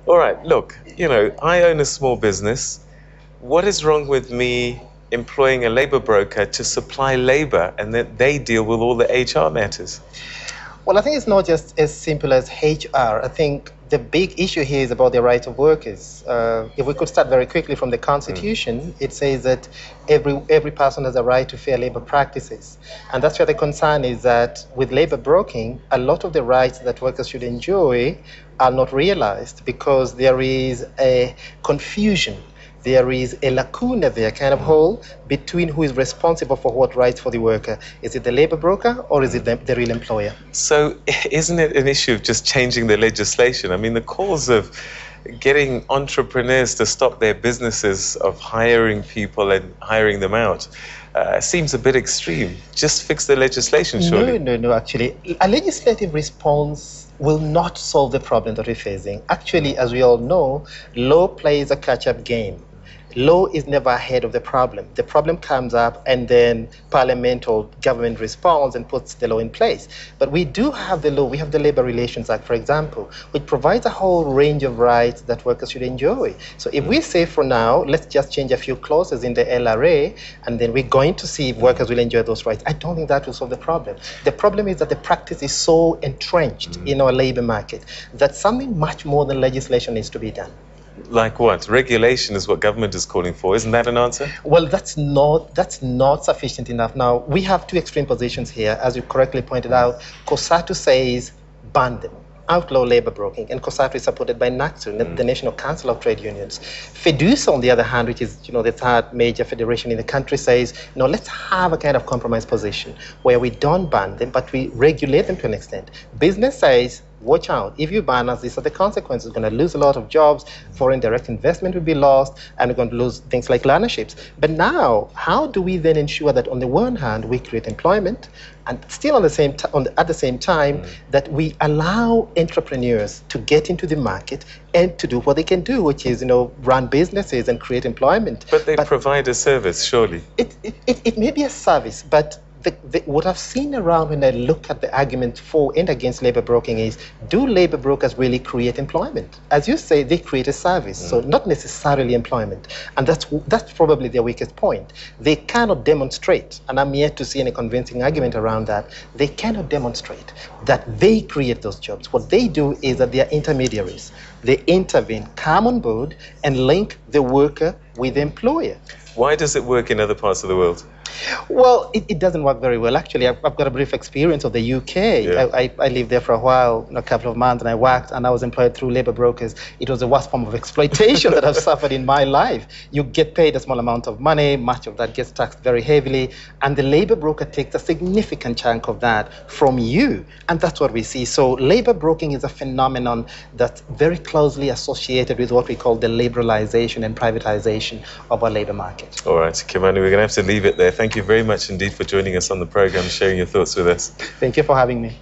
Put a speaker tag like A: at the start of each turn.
A: All right, look, I own a small business. What is wrong with me employing a labor broker to supply labor and that they deal with all the HR matters?
B: Well, I think it's not just as simple as HR. I think the big issue here is about the right of workers. If we could start very quickly from the Constitution, it says that every person has a right to fair labor practices. And that's where the concern is that with labor broking, a lot of the rights that workers should enjoy are not realized because there is a confusion. There is a lacuna there, kind of hole, between who is responsible for what rights for the worker. Is it the labor broker or is it the real employer?
A: So isn't it an issue of just changing the legislation? I mean, the cause of getting entrepreneurs to stop their businesses of hiring people and hiring them out seems a bit extreme. Just fix the legislation, surely.
B: No, actually. A legislative response will not solve the problem that we're facing. Actually, as we all know, law plays a catch-up game. Law is never ahead of the problem. The problem comes up and then Parliament or government responds and puts the law in place. But we do have the law. We have the Labor Relations Act, for example, which provides a whole range of rights that workers should enjoy. So if we say for now, let's just change a few clauses in the LRA and then we're going to see if workers will enjoy those rights, I don't think that will solve the problem. The problem is that the practice is so entrenched in our labor market that something much more than legislation needs to be done.
A: Like what? Regulation is what government is calling for. Isn't that an answer?
B: Well, that's not sufficient enough. Now, we have two extreme positions here. As you correctly pointed out, Cosatu says ban them, outlaw labor broking, and Cosatu is supported by NACTU, the National Council of Trade Unions. FEDUSA, on the other hand, which is the third major federation in the country, says, no, let's have a kind of compromise position where we don't ban them, but we regulate them to an extent. Business says, watch out. If you ban us, these are the consequences. We're going to lose a lot of jobs, foreign direct investment will be lost, and we're going to lose things like learnerships. But now, how do we then ensure that on the one hand, we create employment, and still at the same time, that we allow entrepreneurs to get into the market and to do what they can do, which is, run businesses and create employment.
A: But they provide a service, surely.
B: It may be a service, but what I've seen around when I look at the argument for and against labor broking is, do labor brokers really create employment? As you say, they create a service, so not necessarily employment. And that's probably their weakest point. They cannot demonstrate, and I'm yet to see any convincing argument around that, they cannot demonstrate that they create those jobs. What they do is that they are intermediaries. They intervene, come on board, and link the worker with the employer.
A: Why does it work in other parts of the world?
B: Well, it doesn't work very well. Actually, I've got a brief experience of the UK. Yeah. I lived there for a while, a couple of months, and I worked, and I was employed through labor brokers. It was the worst form of exploitation that I've suffered in my life. You get paid a small amount of money, much of that gets taxed very heavily, and the labor broker takes a significant chunk of that from you, and that's what we see. So labor broking is a phenomenon that's very closely associated with what we call the liberalization and privatization of our labor market.
A: All right, Kimani, we're going to have to leave it there. Thank you very much indeed for joining us on the program, sharing your thoughts with us.
B: Thank you for having me.